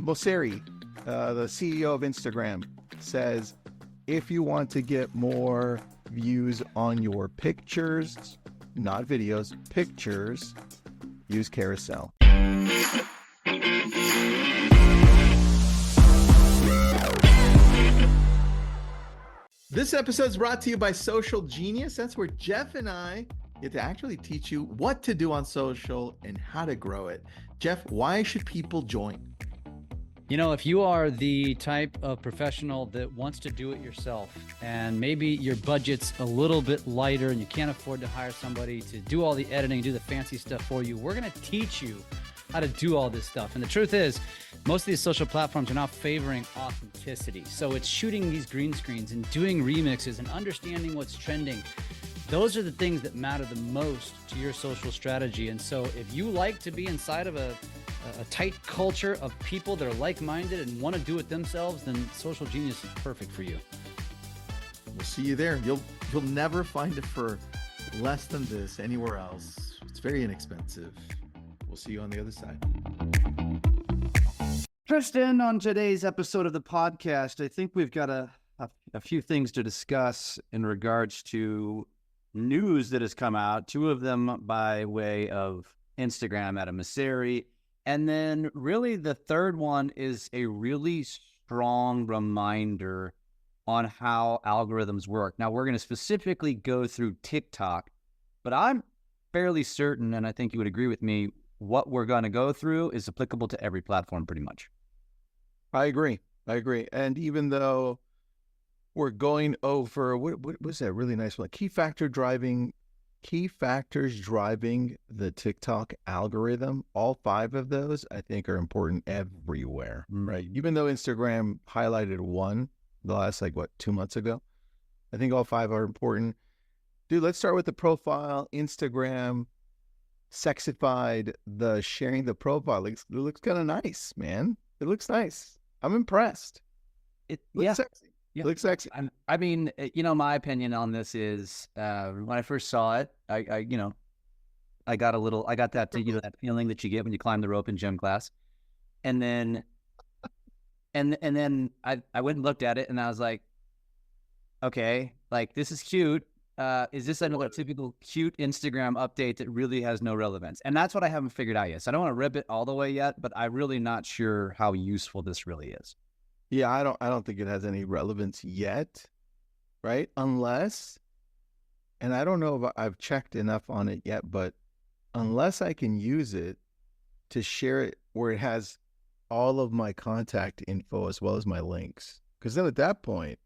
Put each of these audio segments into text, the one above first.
Mosseri, the CEO of Instagram, says, if you want to get more views on your pictures, not videos, pictures, use Carousel. This episode is brought to you by SocialGenius. That's where Jeff and I get to actually teach you what to do on social and how to grow it. Jeff, why should people join? You know, if you are the type of professional that wants to do it yourself, and maybe your budget's a little bit lighter and you can't afford to hire somebody to do all the editing, do the fancy stuff for you, we're going to teach you how to do all this stuff. And the truth is, most of these social platforms are now favoring authenticity. So it's shooting these green screens and doing remixes and understanding what's trending. Those are the things that matter the most to your social strategy. And so if you like to be inside of a tight culture of people that are like-minded and want to do it themselves, then SocialGenius is perfect for you. We'll see you there. You'll never find it for less than this anywhere else. It's very inexpensive. We'll see you on the other side. Tristan, on today's episode of the podcast, I think we've got a few things to discuss in regards to news that has come out, two of them by way of Instagram at a Mosseri. And then really the third one is a really strong reminder on how algorithms work. Now, we're going to specifically go through TikTok, but I'm fairly certain, and I think you would agree with me, what we're going to go through is applicable to every platform pretty much. I agree. And even though we're going over, what was that really nice one? Key factors driving the TikTok algorithm. All 5 of those, I think, are important everywhere, right? Even though Instagram highlighted one the last, 2 months ago, I think all 5 are important. Dude, let's start with the profile. Instagram sexified the sharing the profile. It looks kind of nice, man. It looks nice. I'm impressed. It looks sexy. Yeah. Looks sexy. I mean, my opinion on this is when I first saw it, I got that that feeling that you get when you climb the rope in gym class, and then I went and looked at it and I was like, okay, this is cute. Is this another typical cute Instagram update that really has no relevance? And that's what I haven't figured out yet. So I don't want to rip it all the way yet, but I'm really not sure how useful this really is. Yeah, I don't think it has any relevance yet, right? Unless, and I don't know if I've checked enough on it yet, but unless I can use it to share it where it has all of my contact info as well as my links. Because then at that point,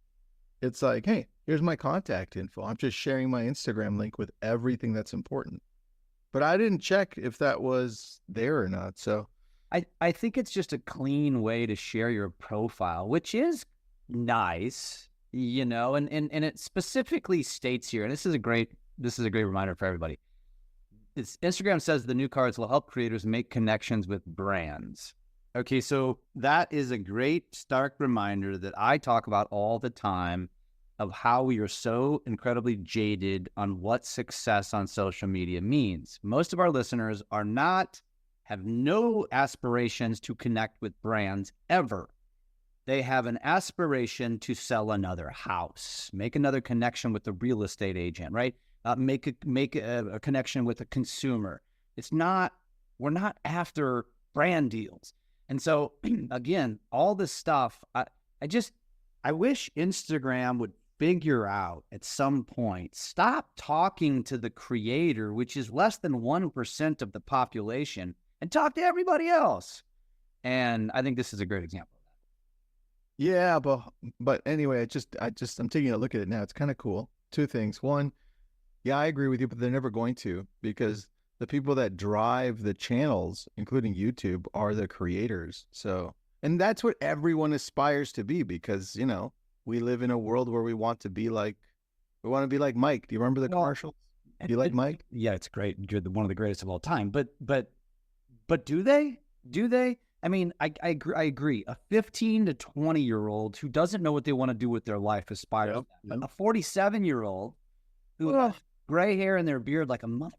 it's like, hey, here's my contact info. I'm just sharing my Instagram link with everything that's important. But I didn't check if that was there or not, so... I think it's just a clean way to share your profile, which is nice, and it specifically states here, and this is a great reminder for everybody. Instagram says the new cards will help creators make connections with brands. Okay, so that is a great stark reminder that I talk about all the time of how we are so incredibly jaded on what success on social media means. Most of our listeners have no aspirations to connect with brands ever. They have an aspiration to sell another house, make another connection with the real estate agent, right? Make a connection with a consumer. We're not after brand deals. And so again, all this stuff, I wish Instagram would figure out at some point, stop talking to the creator, which is less than 1% of the population, and talk to everybody else. And I think this is a great example of that. Yeah, but anyway, I'm taking a look at it now. It's kind of cool. 2 things. One, yeah, I agree with you, but they're never going to, because the people that drive the channels, including YouTube, are the creators. So, and that's what everyone aspires to be, because, we live in a world where we want to be like Mike. Do you remember the commercials? Do you like Mike? Yeah, it's great. You're one of the greatest of all time. But do they? I mean, I agree. A 15 to 20-year-old who doesn't know what they want to do with their life aspires to that. But a 47-year-old who has gray hair and their beard like a motherfucker,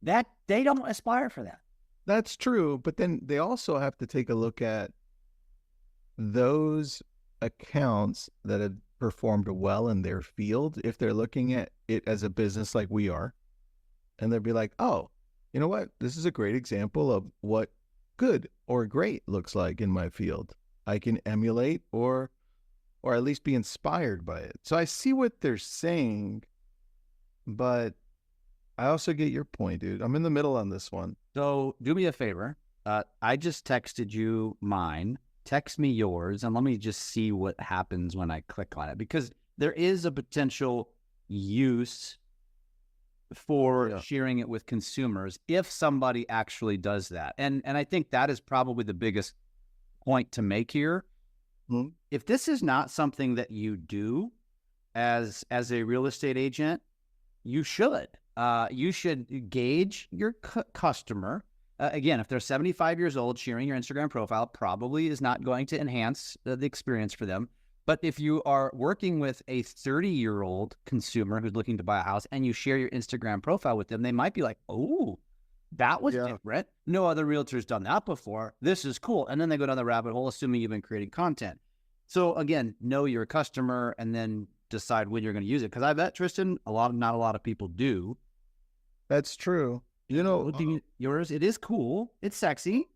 that they don't aspire for that. That's true. But then they also have to take a look at those accounts that have performed well in their field, if they're looking at it as a business like we are, and they'll be like, oh, you know what? This is a great example of what good or great looks like in my field. I can emulate or at least be inspired by it. So I see what they're saying, but I also get your point, dude. I'm in the middle on this one. So do me a favor. I just texted you mine. Text me yours, and let me just see what happens when I click on it, because there is a potential use for sharing it with consumers if somebody actually does that. And I think that is probably the biggest point to make here. Mm-hmm. If this is not something that you do as a real estate agent, you should. You should gauge your customer. Again, if they're 75 years old, sharing your Instagram profile probably is not going to enhance the experience for them. But if you are working with a 30-year-old consumer who's looking to buy a house and you share your Instagram profile with them, they might be like, oh, that was different. No other realtor's done that before. This is cool. And then they go down the rabbit hole, assuming you've been creating content. So again, know your customer and then decide when you're going to use it. Because I bet, Tristan, not a lot of people do. That's true. You know, yours, it is cool. It's sexy.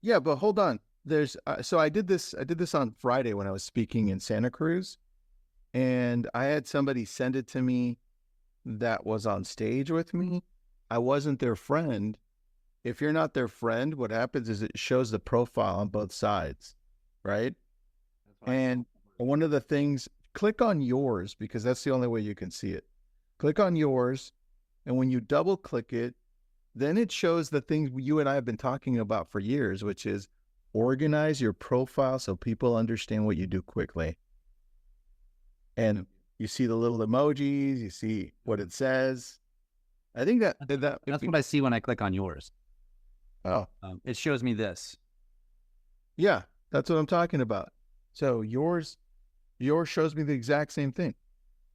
Yeah, but hold on. There's so I did this on Friday when I was speaking in Santa Cruz, and I had somebody send it to me that was on stage with me. I wasn't their friend. If you're not their friend, what happens is it shows the profile on both sides, right? And one of the things, click on yours, because that's the only way you can see it. Click on yours, and when you double click it, then it shows the things you and I have been talking about for years, which is organize your profile so people understand what you do quickly. And you see the little emojis, you see what it says. I think that's what I see when I click on yours. Oh, it shows me this. Yeah, that's what I'm talking about. So yours shows me the exact same thing,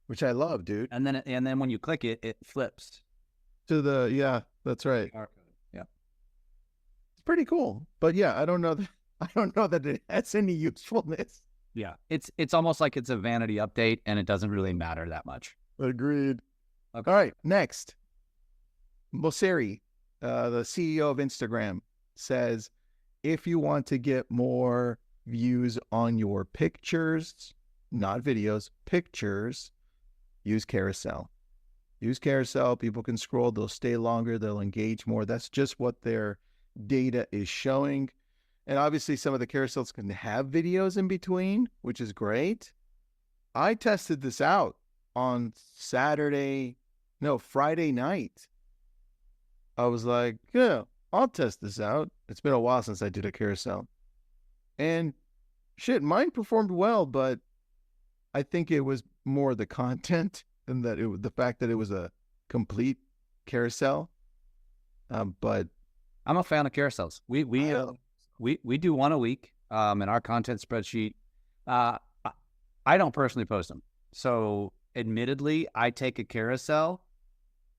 which I love, dude. And then when you click it, it flips to the, yeah, that's right. Yeah. It's pretty cool. But yeah, I don't know that it has any usefulness. Yeah. It's almost like it's a vanity update and it doesn't really matter that much. Agreed. Okay. All right, next. Mosseri, the CEO of Instagram, says, if you want to get more views on your pictures, not videos, pictures, use Carousel. Use Carousel. People can scroll. They'll stay longer. They'll engage more. That's just what their data is showing. And obviously, some of the carousels can have videos in between, which is great. I tested this out on Friday night. I was like, yeah, I'll test this out. It's been a while since I did a carousel. And shit, mine performed well, but I think it was more the content than that the fact that it was a complete carousel. But I'm a fan of carousels. We do one a week in our content spreadsheet. I don't personally post them. So admittedly, I take a carousel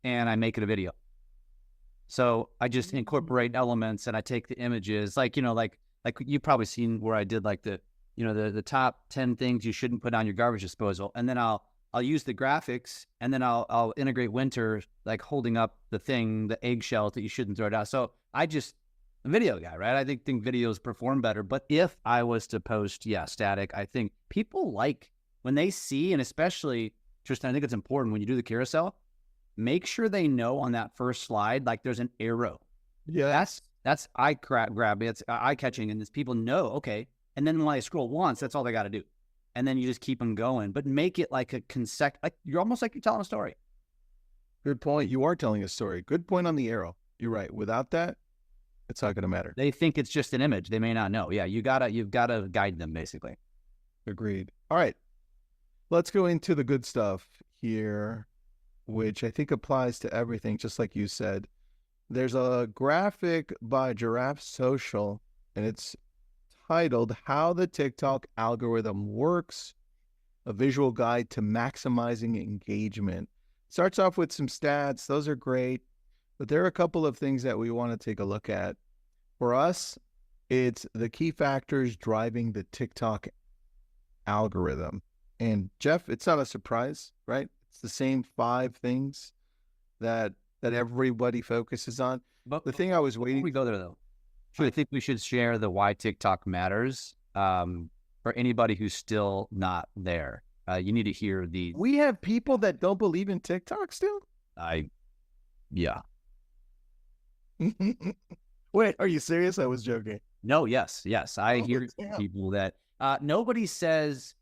and I make it a video. So I just incorporate elements and I take the images, like you've probably seen where I did like the top 10 things you shouldn't put on your garbage disposal. And then I'll use the graphics and then I'll integrate Winter, like holding up the eggshells that you shouldn't throw it out. So I'm a video guy, right? I think videos perform better. But if I was to post, static, I think people like when they see, and especially, Tristan, I think it's important when you do the carousel, make sure they know on that first slide, like there's an arrow. Yeah. That's eye grab. It's eye catching. And people know, okay. And then when I scroll once, that's all they got to do. And then you just keep them going, but make it like you're almost like you're telling a story. Good point. You are telling a story. Good point on the arrow. You're right. Without that, it's not going to matter. They think it's just an image. They may not know. Yeah. You've got to guide them basically. Agreed. All right. Let's go into the good stuff here, which I think applies to everything, just like you said. There's a graphic by Giraffe Social, and it's titled How the TikTok Algorithm Works, a visual guide to maximizing engagement. Starts off with some stats. Those are great, but there are a couple of things that we want to take a look at. For us, It's the key factors driving the TikTok algorithm. And Jeff, it's not a surprise, right? It's the same 5 things that everybody focuses on. But The thing I was before waiting we go there, though, I think we should share the why TikTok matters for anybody who's still not there. You need to hear these. We have people that don't believe in TikTok still? Yeah. Wait, are you serious? I was joking. No, yes. I hear damn. people that nobody says,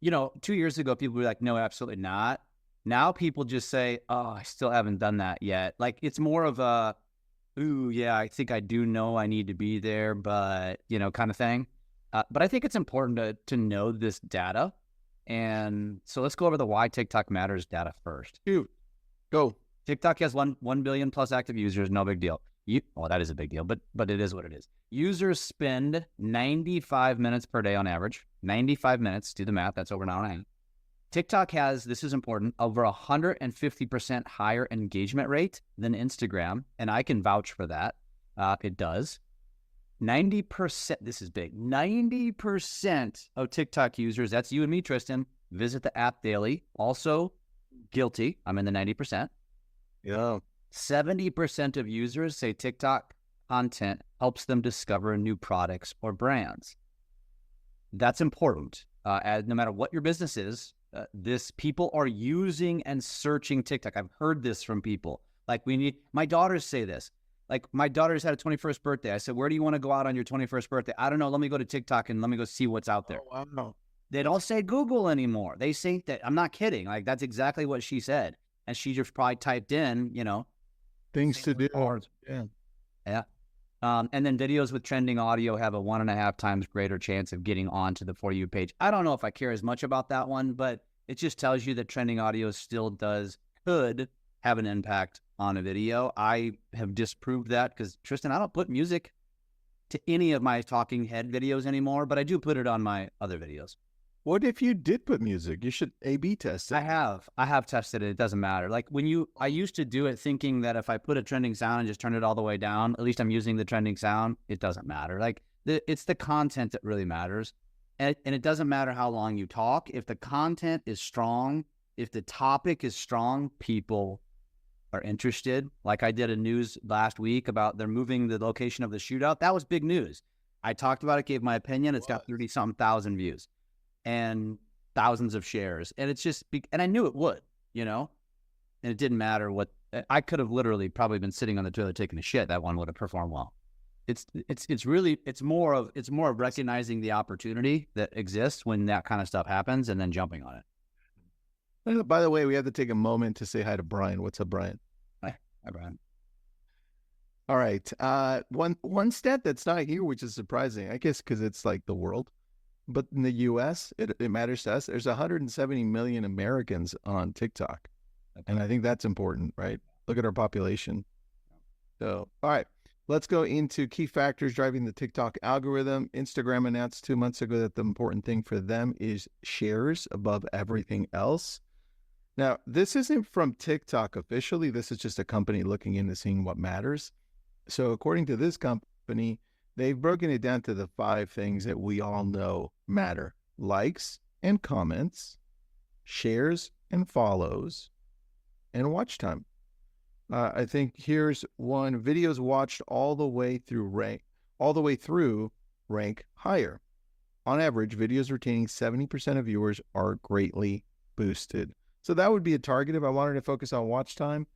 2 years ago, people were like, no, absolutely not. Now people just say, oh, I still haven't done that yet. Like, it's more of a, ooh, yeah, I think I do know I need to be there, but, kind of thing. But I think it's important to know this data. And so let's go over the why TikTok matters data first. Dude, go. TikTok has 1 billion plus active users. No big deal. Well, that is a big deal, but it is what it is. Users spend 95 minutes per day on average. 95 minutes. Do the math. That's over an hour and a half. TikTok has, this is important, over 150% higher engagement rate than Instagram, and I can vouch for that. It does. 90%, this is big, 90% of TikTok users, that's you and me, Tristan, visit the app daily. Also, guilty. I'm in the 90%. Yeah. 70% of users say TikTok content helps them discover new products or brands. That's important. No matter what your business is, people are using and searching TikTok. I've heard this from people. Like, my daughters say this. Like, my daughter's had a 21st birthday. I said, where do you want to go out on your 21st birthday? I don't know. Let me go to TikTok and let me go see what's out there. Oh, wow. They don't say Google anymore. They say that. I'm not kidding. Like, that's exactly what she said. And she just probably typed in, Things to do. Yeah. And then videos with trending audio have a 1.5 times greater chance of getting onto the For You page. I don't know if I care as much about that one, but it just tells you that trending audio still could have an impact on a video. I have disproved that because, Tristan, I don't put music to any of my talking head videos anymore, but I do put it on my other videos. What if you did put music? You should A/B test it. I have tested it. It doesn't matter. Like, I used to do it thinking that if I put a trending sound and just turn it all the way down, at least I'm using the trending sound. It doesn't matter. Like, it's the content that really matters. And it doesn't matter how long you talk. If the content is strong, if the topic is strong, people are interested. Like, I did a news last week about they're moving the location of the shootout. That was big news. I talked about it, gave my opinion. It's got 30-something thousand views and thousands of shares. And it's just, and I knew it would, and it didn't matter what, I could have literally probably been sitting on the toilet taking a shit. That one would have performed well. It's more of recognizing the opportunity that exists when that kind of stuff happens and then jumping on it. By the way, we have to take a moment to say hi to Brian. What's up, Brian? Hi, Brian. All right. One stat that's not here, which is surprising, I guess, because it's like the world. But in the U.S., it matters to us. There's 170 million Americans on TikTok. And I think that's important, right? Look at our population. So, all right. Let's go into key factors driving the TikTok algorithm. Instagram announced 2 months ago that the important thing for them is shares above everything else. Now, this isn't from TikTok officially. This is just a company looking into seeing what matters. So according to this company, they've broken it down to the 5 things that we all know matter: likes and comments, shares and follows, and watch time. I think here's one: videos watched all the way through rank higher. On average, videos retaining 70% of viewers are greatly boosted. So that would be a target if I wanted to focus on watch time.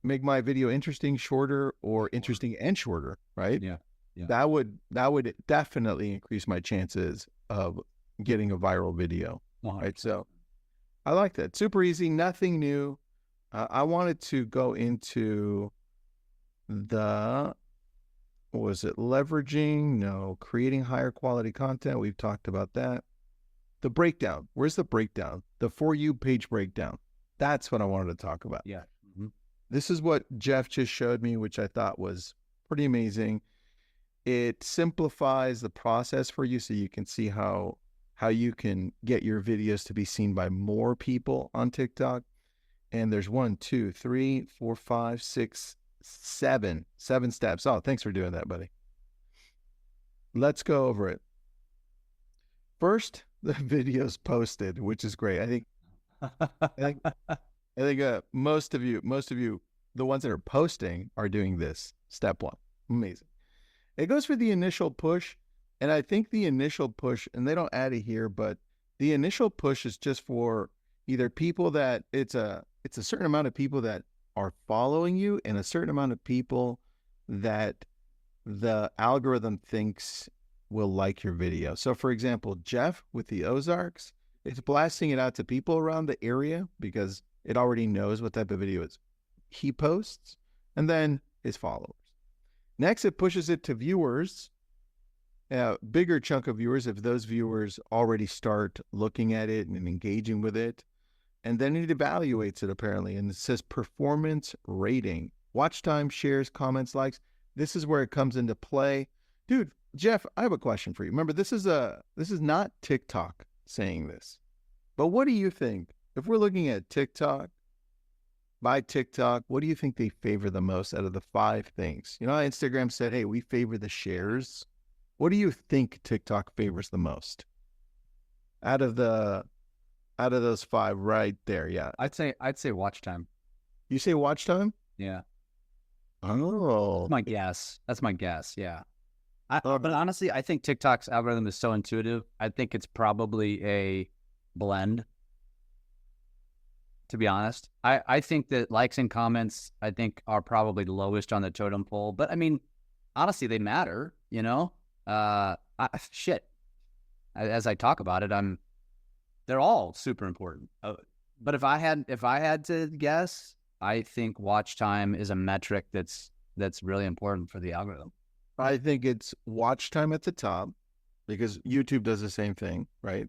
Make my video interesting, shorter, or interesting and shorter, right? Yeah. That would definitely increase my chances of getting a viral video, right? So I like that. Super easy, nothing new. I wanted to go into creating higher quality content. We've talked about that. The breakdown. Where's the breakdown? The For You page breakdown. That's what I wanted to talk about. Yeah. Mm-hmm. This is what Jeff just showed me, which I thought was pretty amazing. It simplifies the process for you so you can see how you can get your videos to be seen by more people on TikTok. And there's 1, 2, 3, 4, 5, 6, 7 steps. Oh, thanks for doing that, buddy. let's go over it. First, the video's posted, which is great. I think most of you, the ones that are posting are doing this. Step one. Amazing. It goes for the initial push. And I think the initial push, and they don't add it here, but the initial push is just for either people that it's a certain amount of people that are following you and a certain amount of people that the algorithm thinks will like your video. So for example, Jeff with the Ozarks, it's blasting it out to people around the area because it already knows what type of video he posts, and then his followers. Next, it pushes it to viewers, a bigger chunk of viewers if those viewers already start looking at it and engaging with it. And then it evaluates it apparently, and it says performance rating, watch time, shares, comments, likes. This is where it comes into play. Dude, Jeff, I have a question for you. Remember, this is not TikTok saying this, but what do you think? If we're looking at TikTok, by TikTok, what do you think they favor the most out of the 5 things? You know, Instagram said, hey, we favor the shares. What do you think TikTok favors the most out of those 5 right there? Yeah. I'd say watch time. You say watch time? Yeah. Oh. That's my guess. Yeah. But honestly, I think TikTok's algorithm is so intuitive. I think it's probably a blend, to be honest. I think that likes and comments, I think, are probably the lowest on the totem pole. But I mean, honestly, they matter, you know? As I talk about it, they're all super important. But if I had to guess, I think watch time is a metric that's really important for the algorithm. I think it's watch time at the top because YouTube does the same thing, right?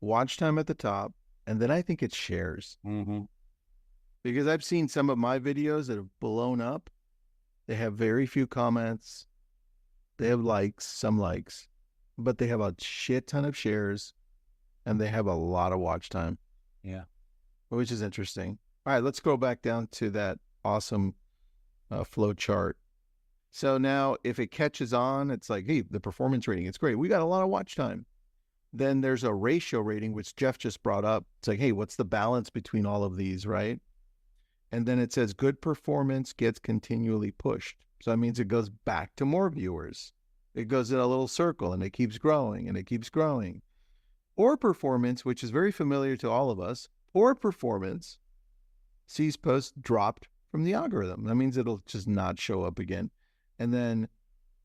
Watch time at the top. And then I think it's shares. Mm-hmm. Because I've seen some of my videos that have blown up. They have very few comments. They have some likes, but they have a shit ton of shares and they have a lot of watch time. Yeah. Which is interesting. All right, let's go back down to that awesome flow chart. So now if it catches on, it's like, hey, the performance rating, it's great. We got a lot of watch time. Then there's a ratio rating, which Jeff just brought up. It's like, hey, what's the balance between all of these, right? And then it says good performance gets continually pushed. So that means it goes back to more viewers. It goes in a little circle and it keeps growing and it keeps growing. Poor performance, which is very familiar to all of us, poor performance sees posts dropped from the algorithm. That means it'll just not show up again. And then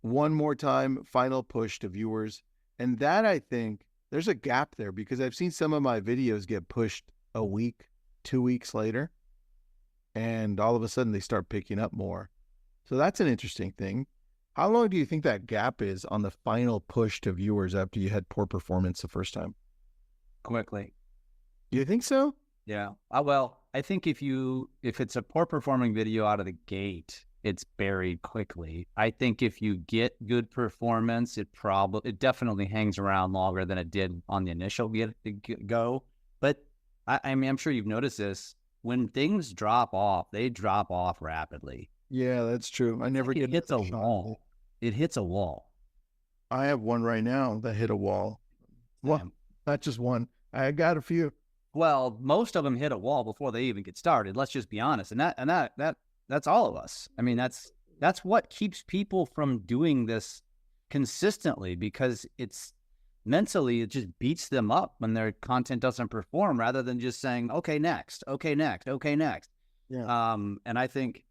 one more time, final push to viewers. And that, I think, there's a gap there because I've seen some of my videos get pushed a week, 2 weeks later, and all of a sudden they start picking up more. So that's an interesting thing. How long do you think that gap is on the final push to viewers after you had poor performance the first time? Quickly. You think so? Yeah. Well, I think if it's a poor performing video out of the gate, it's buried quickly. I think if you get good performance, it definitely hangs around longer than it did on the initial go. But I mean, I'm sure you've noticed this. When things drop off, they drop off rapidly. Yeah, that's true. I never get it hits a wall. It hits a wall. I have one right now that hit a wall. Well, not just one. I got a few. Well, most of them hit a wall before they even get started. Let's just be honest. And that's all of us. I mean, that's what keeps people from doing this consistently, because it's mentally, it just beats them up when their content doesn't perform, rather than just saying, okay, next, okay, next, okay, next. Yeah. And I think,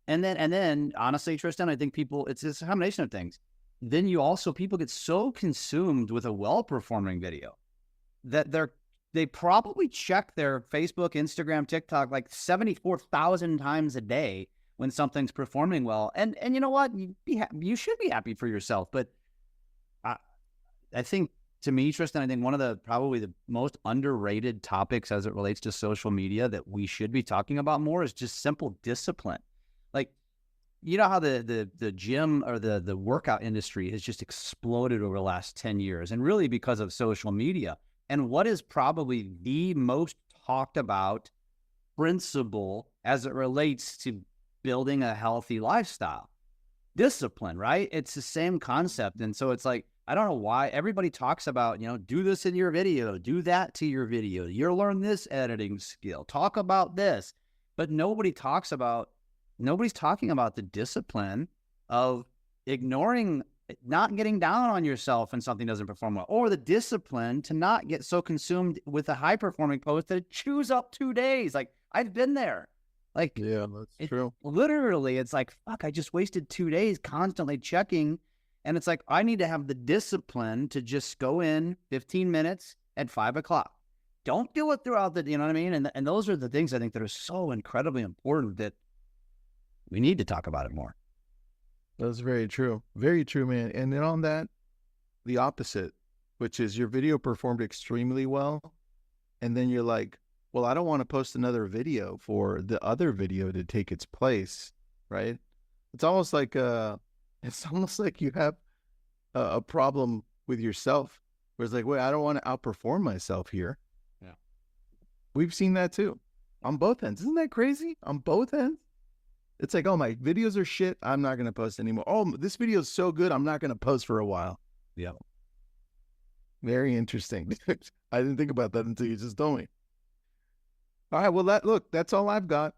and then honestly, Tristan, I think it's a combination of things. Then people get so consumed with a well-performing video that they probably check their Facebook, Instagram, TikTok like 74,000 times a day when something's performing well. And you know what? You should be happy for yourself. But I think, to me, Tristan, I think one of probably the most underrated topics as it relates to social media that we should be talking about more is just simple discipline. Like, you know how the gym or the workout industry has just exploded over the last 10 years, and really because of social media. And what is probably the most talked about principle as it relates to building a healthy lifestyle? discipline, right? It's the same concept. And so it's like, I don't know why everybody talks about, do this in your video, do that to your video. You'll learn this editing skill, talk about this, but nobody's talking about the discipline of ignoring, not getting down on yourself when something doesn't perform well, or the discipline to not get so consumed with a high performing post that it chews up 2 days. Like, I've been there. Like, yeah, that's true. Literally, it's like, fuck, I just wasted 2 days constantly checking. And it's like, I need to have the discipline to just go in 15 minutes at 5 o'clock. Don't do it throughout the, you know what I mean? And those are the things I think that are so incredibly important that we need to talk about it more. That's very true. Very true, man. And then on that, the opposite, which is your video performed extremely well. And then you're like, well, I don't want to post another video for the other video to take its place, right? It's almost like you have a problem with yourself, where it's like, wait, I don't want to outperform myself here. Yeah. We've seen that too on both ends. Isn't that crazy? On both ends? It's like, oh, my videos are shit, I'm not going to post anymore. Oh, this video is so good, I'm not going to post for a while. Yeah. Very interesting. I didn't think about that until you just told me. All right, well, that's all I've got.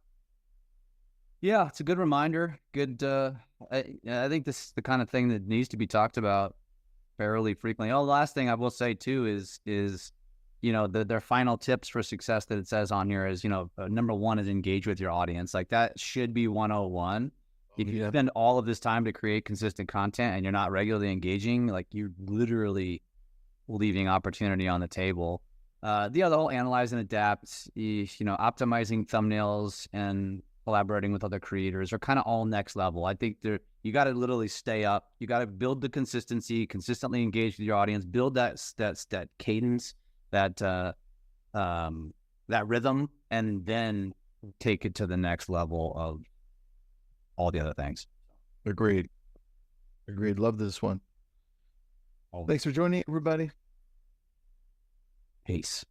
Yeah, it's a good reminder. Good. I think this is the kind of thing that needs to be talked about fairly frequently. Oh, the last thing I will say too is their final tips for success that it says on here is, number one is engage with your audience. Like, that should be 101. If you spend all of this time to create consistent content and you're not regularly engaging, like, you're literally leaving opportunity on the table. The other whole analyze and adapt, optimizing thumbnails and collaborating with other creators are kind of all next level. I think you got to literally stay up. You got to build the consistency, consistently engage with your audience, build that cadence, that rhythm, and then take it to the next level of all the other things. Agreed. Love this one. Thanks for joining, everybody. Peace.